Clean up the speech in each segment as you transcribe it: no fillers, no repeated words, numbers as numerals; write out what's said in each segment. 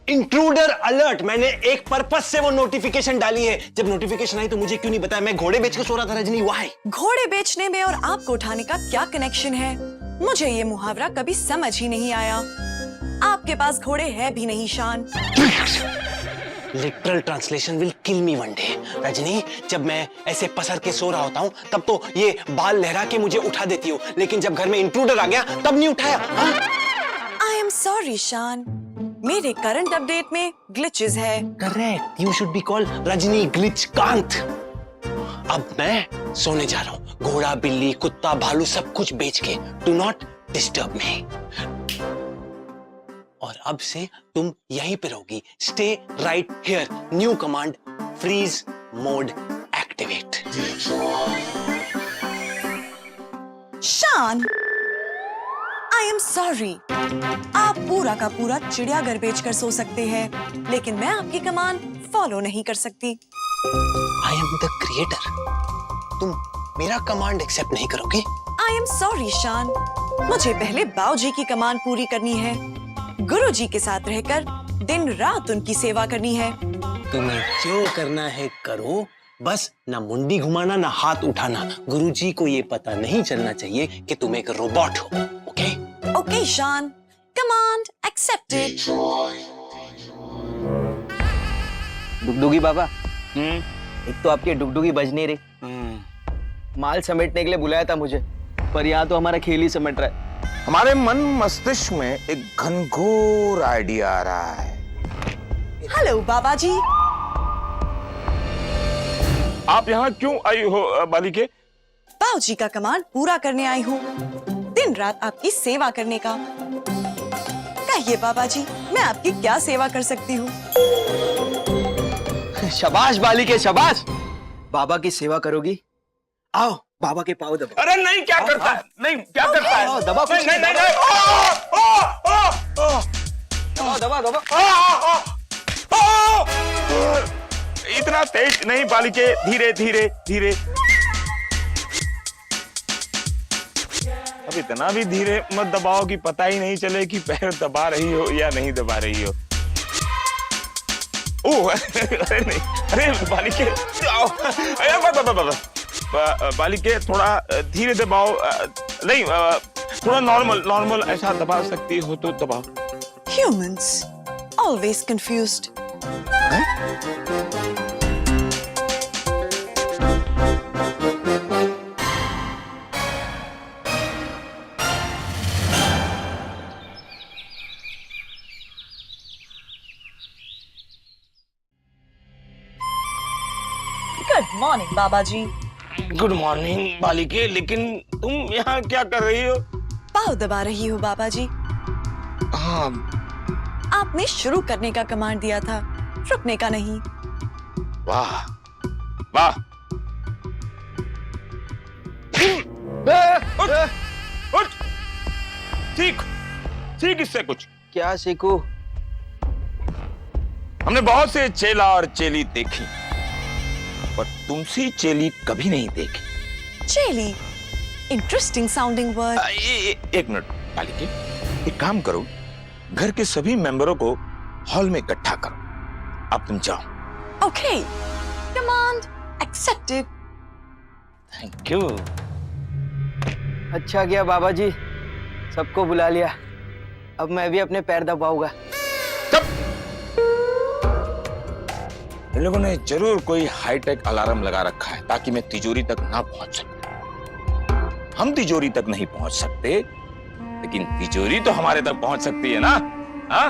Intruder alert. मैंने एक purpose से वो नोटिफिकेशन डाली है। जब नोटिफिकेशन आई तो मुझे क्यों नहीं बताया? मैं घोड़े बेच के सो रहा था रजनी। व्हाई? घोड़े बेचने में और आपको उठाने का क्या कनेक्शन है? मुझे ये मुहावरा कभी समझ ही नहीं आया। आपके पास घोड़े है भी नहीं शान। Literal translation will kill me one day. Rajni, जब मैं ऐसे पसर के सो रहा होता हूँ तब तो ये बाल लहरा के मुझे उठा देती हो, लेकिन जब घर में इंट्रूडर आ गया तब नहीं उठाया। आई एम सॉरी शान, मेरे करंट अपडेट में ग्लिचेस है। Correct, you should be called Rajni glitch Kant. अब मैं सोने जा रहा हूँ। घोड़ा, बिल्ली, कुत्ता, भालू सब कुछ बेच के। Do not disturb me. और अब से तुम यहीं पे रहोगी। Stay right here. New command, freeze mode activate. Shaan, I am sorry. आप पूरा का पूरा चिड़ियाघर बेचकर सो सकते हैं, लेकिन मैं आपकी कमांड फॉलो नहीं कर सकती। I am the creator. तुम मेरा कमांड एक्सेप्ट नहीं करोगे? आई एम सॉरी शान, मुझे पहले बाऊजी की कमांड पूरी करनी है। गुरुजी के साथ रहकर दिन रात उनकी सेवा करनी है। तुम्हें जो करना है करो, बस ना मुंडी घुमाना ना हाथ उठाना। गुरुजी को ये पता नहीं चलना चाहिए कि तुम एक रोबोट हो। ओके? ओके शान, कमांड एक्सेप्टेड। डुगडुगी बाबा, एक तो आपकी डुगडुगी बज नहीं रही। माल समेटने के लिए बुलाया था मुझे, पर यहाँ तो हमारा खेल ही समेट रहा है। हमारे मन मस्तिष्क में एक घनघोर आइडिया आ रहा है। हेलो बाबा जी। आप यहाँ क्यों आई हो बालिके? बाऊजी का कमांड पूरा करने आई हूँ, दिन रात आपकी सेवा करने का। कहिए बाबा जी, मैं आपकी क्या सेवा कर सकती हूँ? शाबाश बालिके, शाबाश। बाबा की सेवा करोगी? आओ, बाबा के पाँव दबाओ। अरे नहीं, क्या करता है? नहीं, क्या करता है? दबा कुछ नहीं, नहीं, नहीं, नहीं। दबा दबा। इतना तेज नहीं बालिके, धीरे धीरे धीरे। अब इतना भी धीरे मत दबाओ कि पता ही नहीं चले कि पैर दबा रही हो या नहीं दबा रही हो। ओह, अरे नहीं, अरे बालिके, बालिके थोड़ा धीरे दबाओ। नहीं, थोड़ा नॉर्मल ऐसा दबा सकती हो तो दबाओ। Humans always confused. Good morning बाबा जी। गुड मॉर्निंग बालिके, लेकिन तुम यहाँ क्या कर रही हो? पाँव दबा रही हूँ बाबा जी। हाँ, आपने शुरू करने का कमांड दिया था, रुकने का नहीं। वाह वाह। उठ, सीख इससे कुछ। क्या सीखूं? हमने बहुत से चेला और चेली देखी, पर तुमसी चेली कभी नहीं देखी। चेली, इंटरेस्टिंग साउंडिंग वर्ड। एक मिनट बालिके, एक काम करो, घर के सभी मेंबरों को हॉल में इकट्ठा करो। अब तुम जाओ। Okay, command accepted. Thank you. अच्छा किया बाबा जी, सबको बुला लिया। अब मैं भी अपने पैर दबाऊंगा। इन लोगों ने जरूर कोई हाईटेक अलार्म लगा रखा है ताकि मैं तिजोरी तक ना पहुंच सकता। हम तिजोरी तक नहीं पहुंच सकते, लेकिन तिजोरी तो हमारे तक पहुंच सकती है ना? हाँ?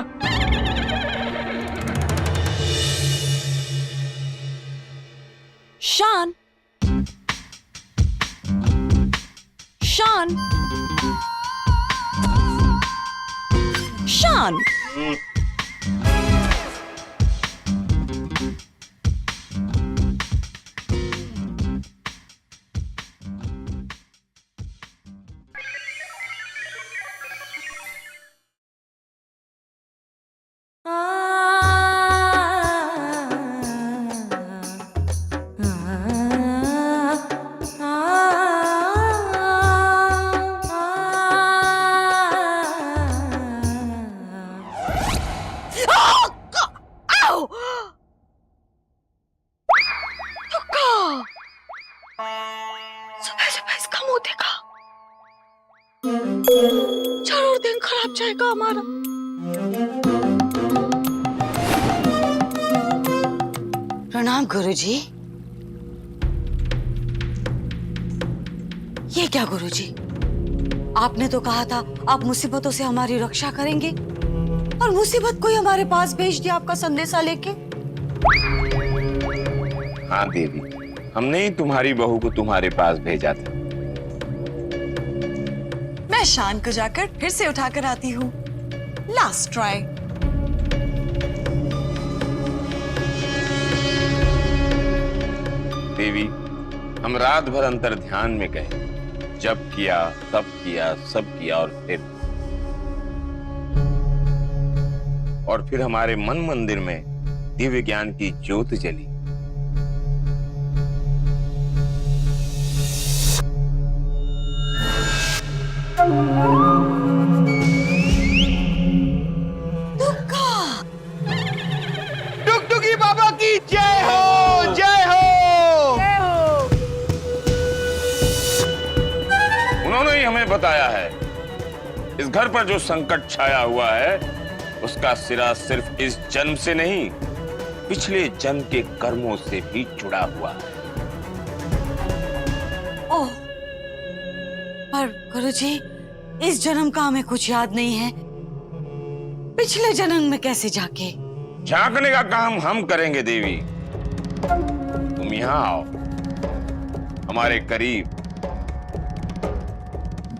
शान, शान, शान। सुबह सुबह इसका मुंह देखा, जरूर दिन खराब जाएगा हमारा। प्रणाम गुरुजी। ये क्या गुरुजी, आपने तो कहा था आप मुसीबतों से हमारी रक्षा करेंगे, और मुसीबत कोई हमारे पास भेज दिया आपका संदेशा लेके। हाँ देवी, हमने ही तुम्हारी बहू को तुम्हारे पास भेजा था। मैं शान को जाकर फिर से उठाकर आती हूँ। Last try. देवी, हम रात भर अंतर ध्यान में गए, जब किया, तब किया, सब किया, और फिर हमारे मन मंदिर में दिव्य ज्ञान की ज्योत जली। डुगडुगी बाबा की जय हो, जय हो, जय हो। उन्होंने ही हमें बताया है, इस घर पर जो संकट छाया हुआ है उसका सिरा सिर्फ इस जन्म से नहीं, पिछले जन्म के कर्मों से भी जुड़ा हुआ है। ओह, पर गुरुजी, इस जन्म का हमें कुछ याद नहीं है। पिछले जन्म में कैसे जाके? झांकने का काम हम करेंगे देवी। तुम यहाँ आओ, हमारे करीब।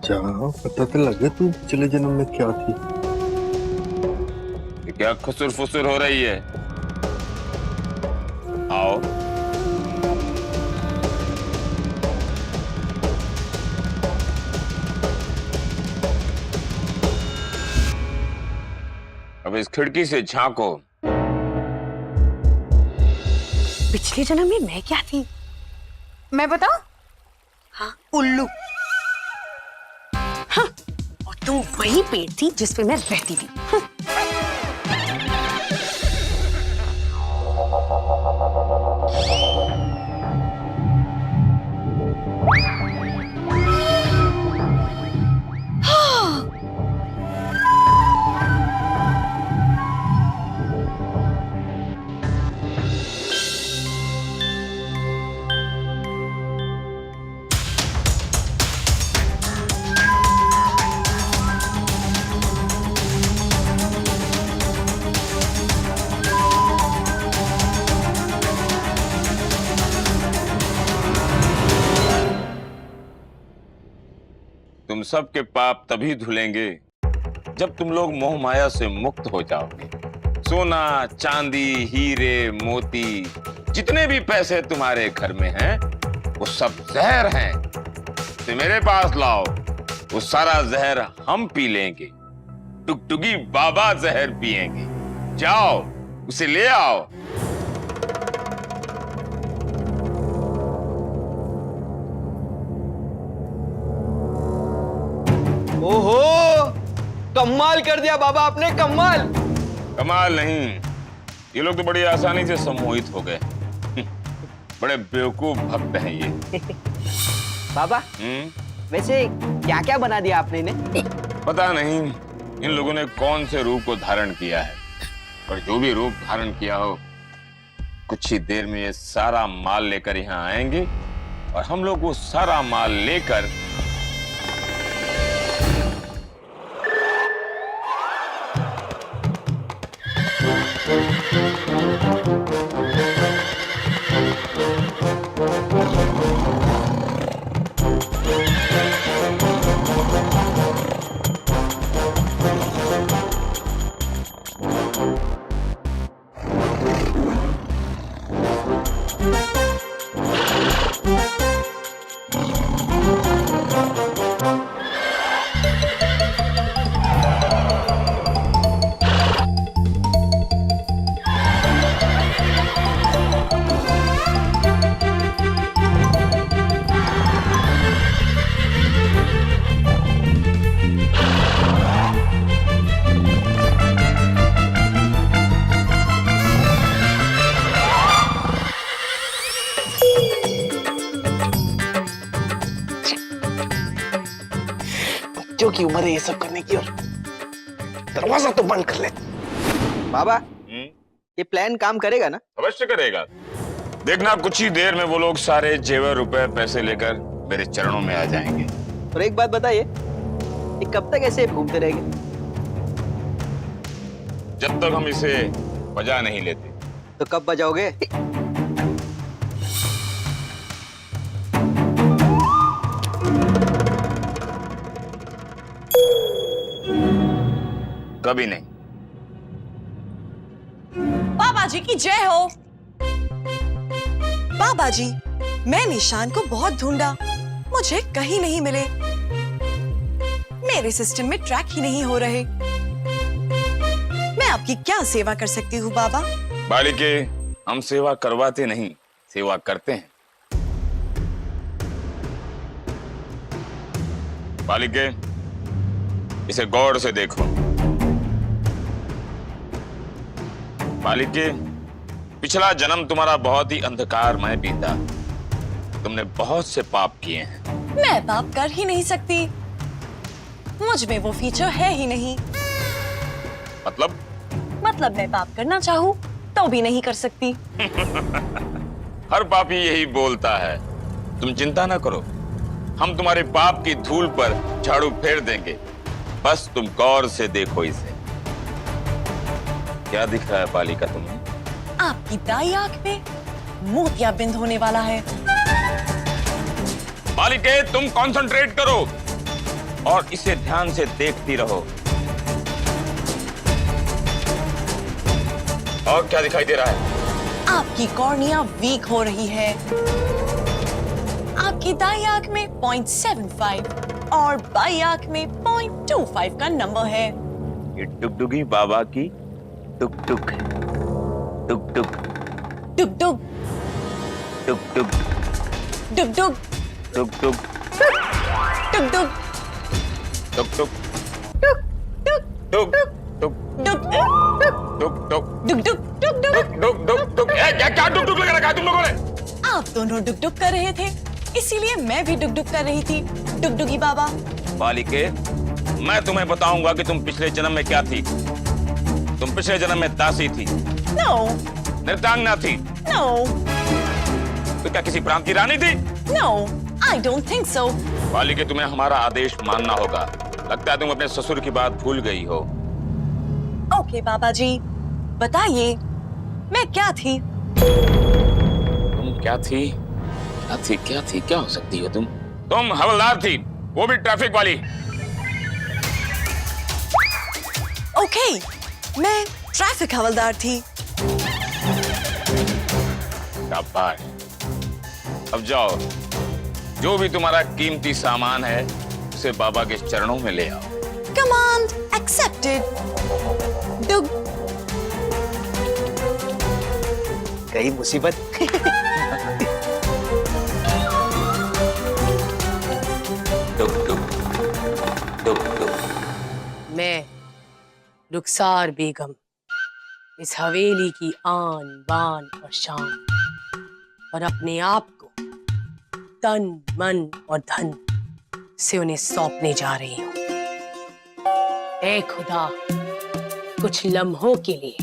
जहाँ पता तो लगे तू पिछले जन्म में क्या थी। ये क्या खुसुर फुसुर हो रही है? आओ। अब इस खिड़की से झांको। पिछले जन्म में मैं क्या थी? मैं बताऊं? हाँ, उल्लू। हाँ, और तुम वही पेड़ थी जिसपे मैं रहती थी। हाँ। तुम सबके पाप तभी धुलेंगे जब तुम लोग मोह माया से मुक्त हो जाओगे। सोना, चांदी, हीरे, मोती, जितने भी पैसे तुम्हारे घर में हैं, वो सब जहर हैं। इसे मेरे पास लाओ, वो सारा जहर हम पी लेंगे। टुगटुगी बाबा जहर पिएंगे। जाओ, उसे ले आओ। ओहो, कमाल कर दिया बाबा आपने, कमाल। कमाल नहीं, ये लोग तो बड़ी आसानी से सम्मोहित हो गए। बड़े बेवकूफ भक्त हैं ये। बाबा, वैसे क्या क्या बना दिया आपने इन्हें? पता नहीं इन लोगों ने कौन से रूप को धारण किया है, पर जो भी रूप धारण किया हो, कुछ ही देर में ये सारा माल लेकर यहाँ आएंगे और हम लोग वो सारा माल लेकर बच्चों की उम्र है ये सब करने की, और दरवाजा तो बंद कर ले। बाबा ये प्लान काम करेगा ना? अवश्य करेगा। देखना कुछ ही देर में वो लोग सारे जेवर रुपए पैसे लेकर मेरे चरणों में आ जाएंगे। और एक बात बताइए, ये कब तक ऐसे घूमते रहेंगे? जब तक हम इसे बजा नहीं लेते। तो कब बजाओगे? कभी नहीं। बाबा जी की जय हो। बाबा जी, मैं निशान को बहुत ढूंढा, मुझे कहीं नहीं मिले। मेरे सिस्टम में ट्रैक ही नहीं हो रहे। मैं आपकी क्या सेवा कर सकती हूँ बाबा? बालिके, हम सेवा करवाते नहीं, सेवा करते हैं। बालिके, इसे गौर से देखो। बालिके, पिछला जन्म तुम्हारा बहुत ही अंधकारमय बीता। तुमने बहुत से पाप किए हैं। मैं पाप कर ही नहीं सकती, मुझ में वो फीचर है ही नहीं। मतलब मैं पाप करना चाहूँ तो भी नहीं कर सकती। हर पापी यही बोलता है। तुम चिंता ना करो, हम तुम्हारे पाप की धूल पर झाड़ू फेर देंगे। बस तुम गौर से देखो इसे। क्या दिख रहा है बालिका तुम्हें? आपकी दाई आंख में मोतिया बिंद होने वाला है। बालिके, तुम कंसंट्रेट करो और इसे ध्यान से देखती रहो। और क्या दिखाई दे रहा है? आपकी कॉर्निया वीक हो रही है। आपकी दाई आंख में 0.75 और बाई आंख में 0.25 का नंबर है। ये डुगडुगी बाबा की टुक टुक टुक टुक डुग डुग टुक टुक डुग डुग टुक टुक डुग डुग टुक टुक डुग डुग टुक टुक डुग टुक टुक डुग डुग डुग डुग। डुक डुक टुक। क्या टुक टुक लगा रखा है तुम लोगों ने? आप दोनों डुग डुग कर रहे थे, इसीलिए मैं भी डुग डुग कर रही थी। डुगडुगी बाबा। बालिके, मैं तुम्हें बताऊंगा कि तुम पिछले जन्म में क्या थी। तुम पिछले जन्म में दासी थी। नो नृत्यांगना थी। नो तो क्या किसी प्रांत की रानी थी? No, I don't think so. बालिके, तुम्हें हमारा आदेश मानना होगा। लगता है तुम अपने ससुर की बात भूल गई हो। ओके बाबा जी, बताइए मैं क्या थी? तुम क्या थी? क्या थी? क्या थी? क्या हो सकती हो तुम? तुम हवलदार थी, वो भी ट्रैफिक वाली। ओके, मैं ट्रैफिक हवलदार थी। शाबाश। अब जाओ, जो भी तुम्हारा कीमती सामान है उसे बाबा के चरणों में ले आओ। Command accepted. डुग कई मुसीबत। टुक टुक टुक टुक। मैं रुखसार बेगम, इस हवेली की आन बान और शान, और अपने आप को तन मन और धन से उन्हें सौंपने जा रही हूँ। ऐ खुदा, कुछ लम्हों के लिए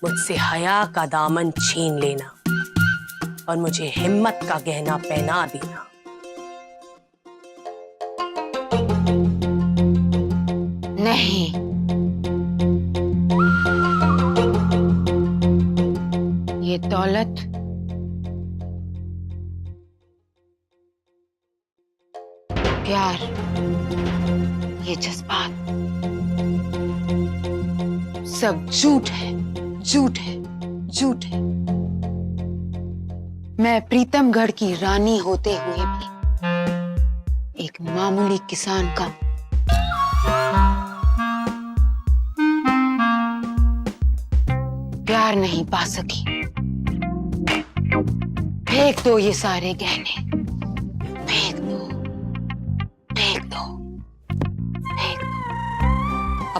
मुझसे हया का दामन छीन लेना और मुझे हिम्मत का गहना पहना देना। नहीं, ये दौलत प्यार, ये जज्बात सब झूठ है, झूठ है, झूठ है। मैं प्रीतमगढ़ की रानी होते हुए भी एक मामूली किसान का प्यार नहीं पा सकी। फेंक दो ये सारे गहने, फेंक दो, फेंक दो, फेंक दो।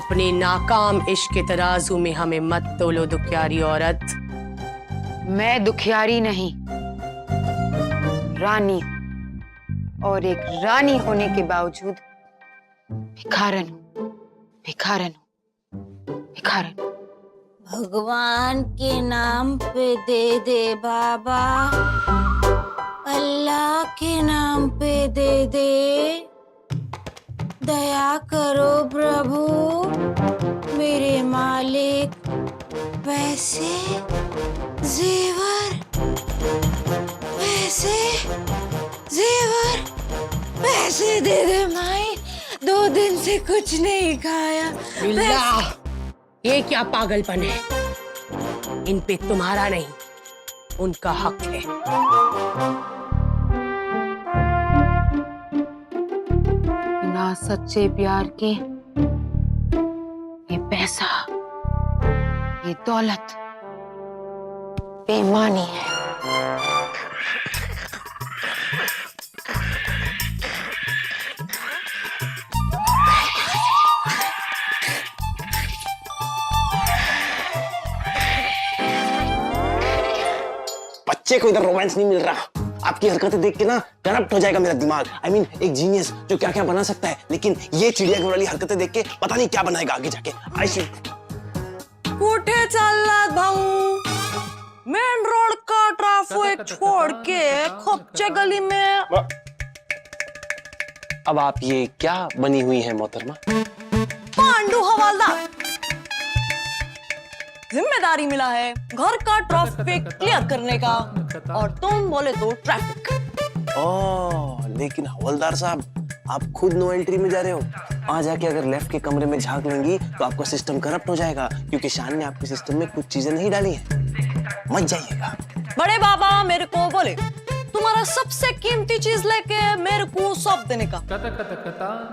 अपने नाकाम इश्क के तराजू में हमें मत तोलो दुखियारी औरत। मैं दुखियारी नहीं, रानी हूं, और एक रानी होने के बावजूद भिखारन हूँ, भिखारन हूँ, भिखारन हूँ। भगवान के नाम पे दे दे बाबा, अल्लाह के नाम पे दे दे, दया करो प्रभु मेरे मालिक, पैसे जेवर, पैसे जेवर, पैसे दे दे माई, 2 दिन से कुछ नहीं खाया। बिल्ला, ये क्या पागलपन है? इन पे तुम्हारा नहीं, उनका हक है। बिना सच्चे प्यार के ये पैसा, ये दौलत बेईमानी है। बच्चे को इधर रोमांस नहीं मिल रहा। आपकी हरकतें देख के ना करप्ट हो जाएगा मेरा दिमाग। I mean, एक जीनियस जो क्या क्या बना सकता है, लेकिन ये चिड़िया घर वाली हरकतें देख के पता नहीं क्या बनाएगा आगे जाके। I should. कुठे चाललात भाऊ? मेन रोड का ट्रैफिक छोड़ के खोपचे गली में। अब आप ये क्या बनी हुई है मोहतरमा? पांडु हवालदार, जिम्मेदारी मिला है घर का ट्रैफिक क्लियर करने का, और तुम बोले तो ट्रैफिक। ओह, लेकिन हवलदार साहब, आप खुद नो एंट्री में जा रहे हो। वहां जाके अगर लेफ्ट के कमरे में झांक लेंगी तो आपका सिस्टम करप्ट हो जाएगा, क्योंकि शान ने आपके सिस्टम में कुछ चीजें नहीं डाली हैं। मत जाइएगा। बड़े बाबा मेरे को बोले तुम्हारा सबसे कीमती चीज लेके मेरे को सौंप देने का।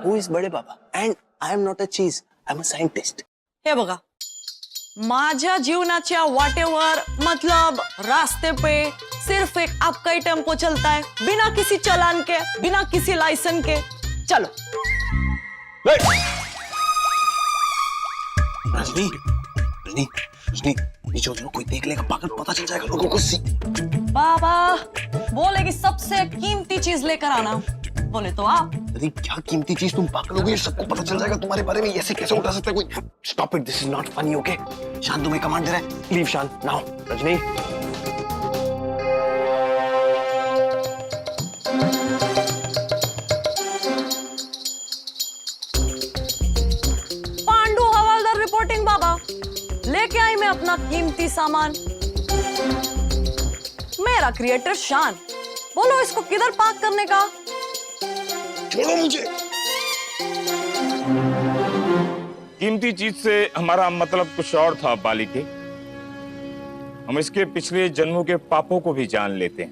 Who is बड़े बाबा? And I am not a cheese. I am a scientist. हे बघा, माझ्या जीवनाच्या वाटेवर मतलब रास्ते पे सिर्फ एक आपका ही टेम्पो चलता है, बिना किसी चालान के, बिना किसी लाइसेंस के। चलो। रजनी, रजनी, रजनी, नीचे उतरो, कोई देख लेगा, पागल, पता चल जाएगा लोगों को। बाबा बोले कि सबसे कीमती चीज लेकर आना, बोले तो आप। अरे क्या कीमती चीज, तुम पागल हो गई, सबको पता चल जाएगा तुम्हारे बारे में। ऐसे कैसे उठा सकता है कोई? Stop it, this is not funny, okay? शान तुम्हें कमांड दे रहा है, लीव शान नाउ। रजनी, पांडु हवालदार रिपोर्टिंग बाबा। लेके आई मैं अपना कीमती सामान। मेरा क्रिएटर शान, बोलो इसको किधर पार्क करने का? छोड़ो मुझे। कीमती चीज से हमारा मतलब कुछ और था बालिके। हम इसके पिछले जन्मों के पापों को भी जान लेते हैं।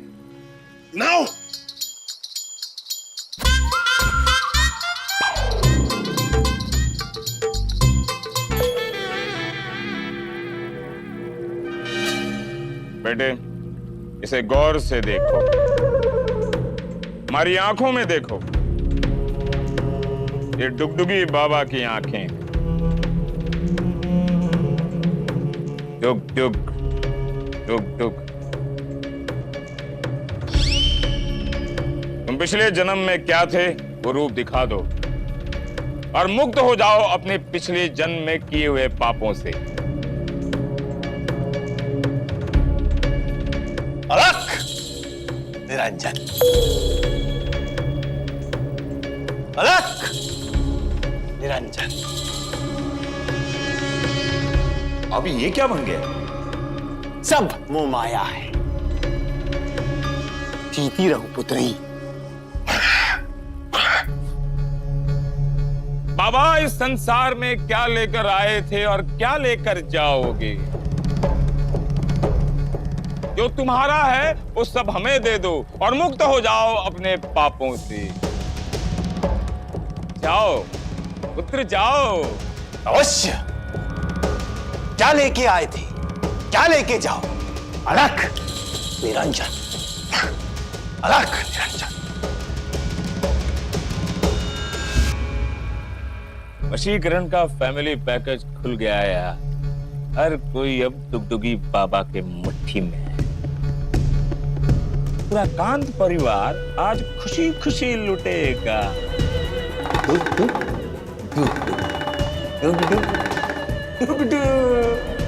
नाउ बेटे, इसे गौर से देखो, हमारी आंखों में देखो। ये डुगडुगी बाबा की आंखें हैं। डुग डुग डुग डुग। तुम पिछले जन्म में क्या थे वो रूप दिखा दो और मुक्त हो जाओ अपने पिछले जन्म में किए हुए पापों से। अलग निरंजन, अलग निरंजन। अभी ये क्या बन गया? सब मोह माया है। जीती रहो पुत्री। बाबा, इस संसार में क्या लेकर आए थे और क्या लेकर जाओगे? जो तुम्हारा है वो सब हमें दे दो और मुक्त हो जाओ अपने पापों से। जाओ पुत्र, जाओ। अवश्य। क्या लेके आए थे, क्या लेके जाओ। अलग निरंजन, अलग निरंजन। वशीकरण का फैमिली पैकेज खुल गया है यार। हर कोई अब डुगडुगी बाबा के मुट्ठी में है। पूरा कांत परिवार आज खुशी खुशी लुटेगा। डुग डुग डुग डुग डुग डुग